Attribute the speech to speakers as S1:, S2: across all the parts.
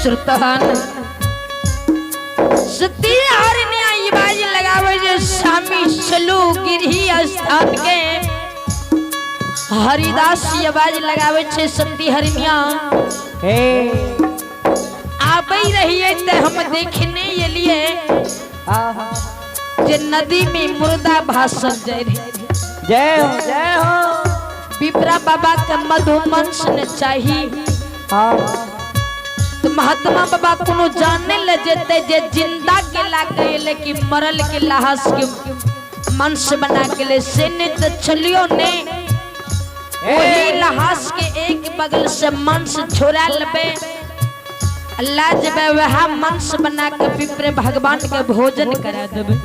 S1: श्रुतहन सती हरनिया ई बाजी लगावे जे स्वामी चलू गिरही स्थान के हरिदास ई आवाज लगावे छे सती हरनिया
S2: हे
S1: आबई रहिए ते हम देखने ये लिए जे नदी में मुर्दा भाषण जय
S2: जय हो
S1: पिपरा बाबा के मधुमंस ने चाहिए तो महात्मा बाबा कोनो जानने ले जेते जे जिंदा के ला के लेकिन मरल के लाश के मंस बना के ले से ने तो चलियो ने वही लाश के एक बगल से मंस छोड़ा लेबे अल्लाह जब वह मंस बना के पिपरे भगवान के भोजन करा देबे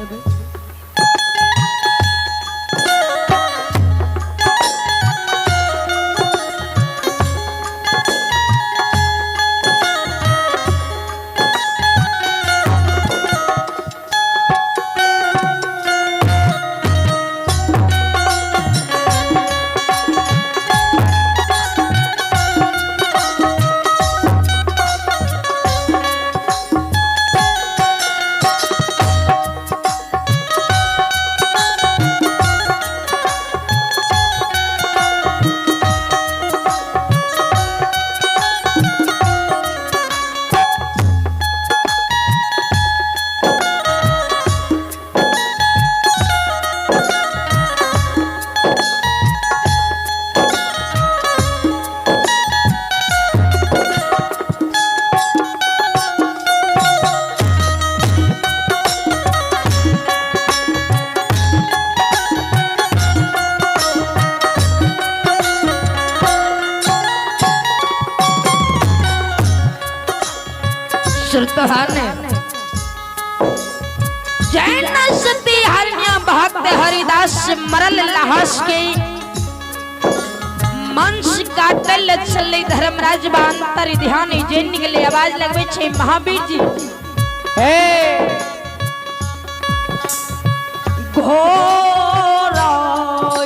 S1: जैन सती हरनिया भक्त हरिदास मरल लाश के मंस काटल चले धर्मराज बांतर ध्यान जैन निकले आवाज लगवे छे महावीर जी
S2: हे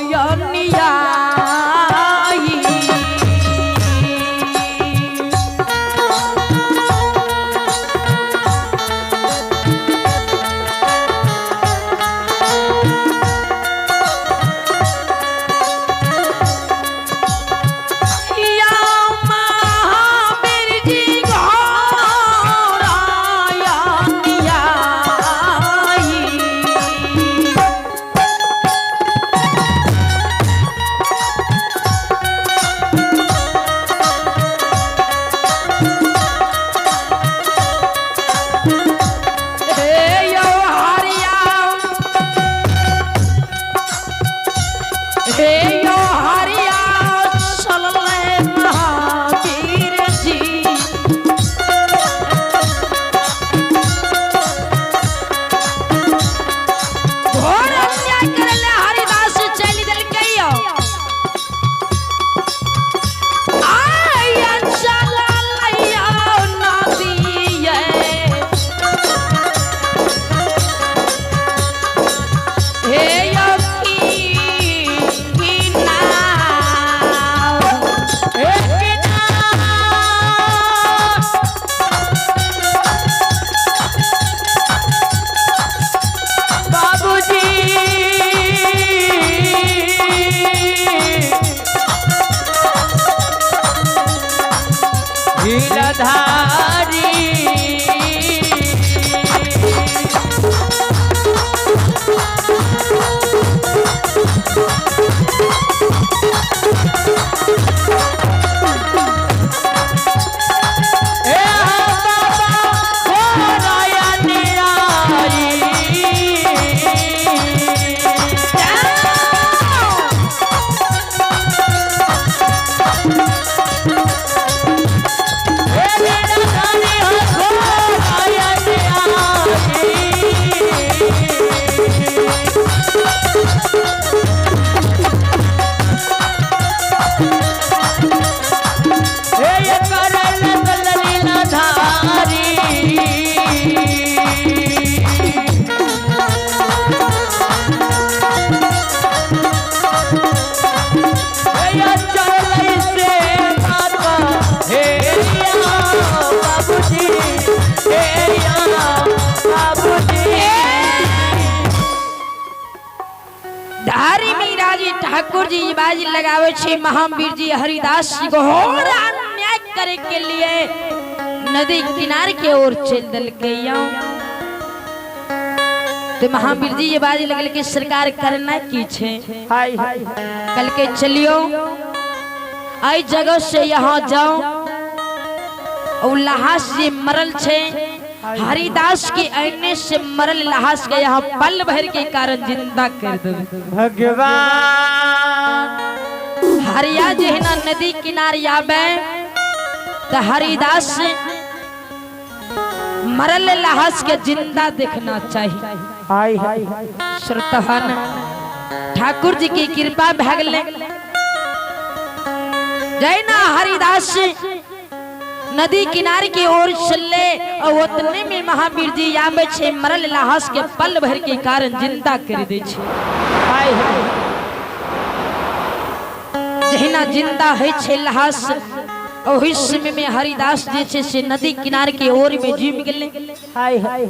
S1: घोरायनिया
S2: हे
S1: जी ये बाजी लगावे छे महावीर जी हरिदास जी को घोर अन्याय करे के लिए नदी किनारे के ओर चल दल गया। तो महावीर जी ये बाजी लगल के सरकार करना की छे
S2: हाय हाय
S1: कल के चलियो आई जगह से यहाँ जाओ और लहास जी मरल छे हरिदास के आईने से मरल लहास के यहाँ पल भर के कारण जिंदा कर दो
S2: भगवान।
S1: हरिया जहना नदी किनारे आवे तो हरिदास मरल लहास के जिंदा देखना चाहिए।
S2: हाय हाय
S1: श्रोतागण ठाकुर जी की कृपा भगले जैना हरिदास नदी किनारे की ओर चले और उतने में महावीर जी आवे छे मरल लहास के पल भर के कारण जिंदा कर दे छे।
S2: हाय हाय
S1: जहिना जिंदा है छे लहास और इस समय में हरिदास जी छे से नदी किनारे की ओर में जीव गेले।
S2: हाय हाय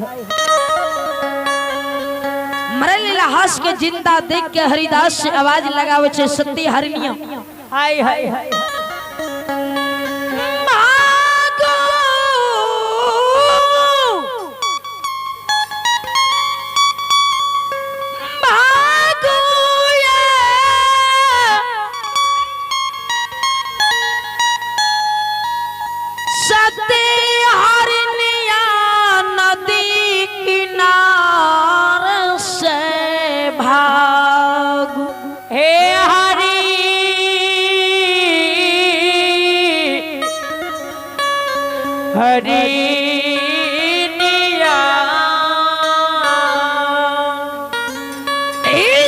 S1: मरल लहास के जिंदा देख के हरिदास से आवाज लगावे छे सती हरनिया।
S2: हाय हाय हाय हरिनिया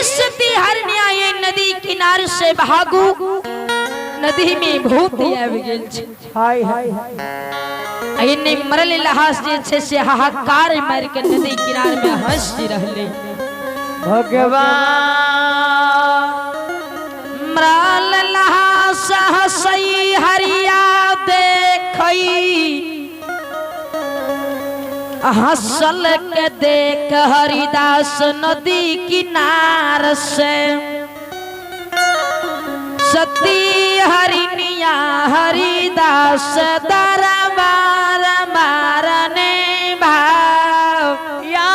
S1: सती हरनिया ये नदी किनारे से भागू नदी में भूत आबि गेल छै।
S2: हाय हाय
S1: इन्ने मरल लहास जे छै से हाहाकार मार के नदी किनारे में हंस रहले।
S2: भगवान
S1: मरल लहास हंसई हरिया देखई हंसल के देख हरिदास नदी किनार से सती हरिनिया हरिदास दरबार मारने भाव
S2: या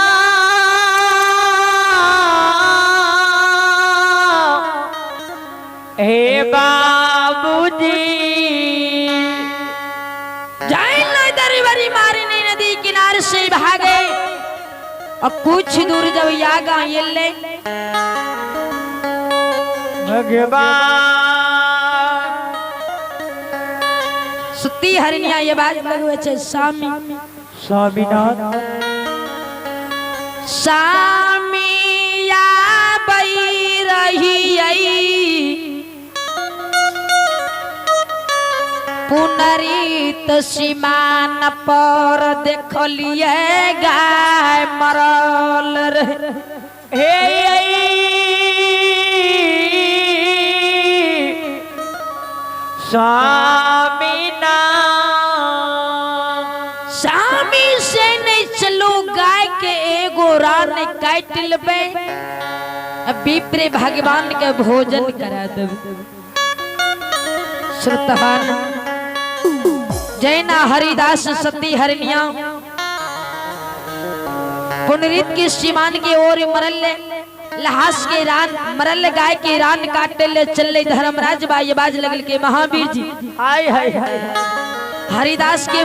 S2: हे बाबूजी
S1: से भागे और कुछ दूर जब यागा येले
S2: भगवान
S1: सुती हरिनिया ये बात लगवे छे स्वामी
S2: स्वामीनाथ
S1: स्वामिया बई रही पुनरीत सीमान पर देखलिए गाय मरल रे।
S2: हे स्वामीनाथ
S1: स्वामी से नहीं चलो गाय के एगो रान काट लेबे विप्र भगवान के भोजन करा देबे। श्रोतागण जैना हरिदास सती हरनिया पुनरीत के सीमान की ओर मरल लहास के रान मरल गाय के रान काटे ले चले धर्मराज बाज लगल के महावीर जी।
S2: हाय हाय
S1: हरिदास के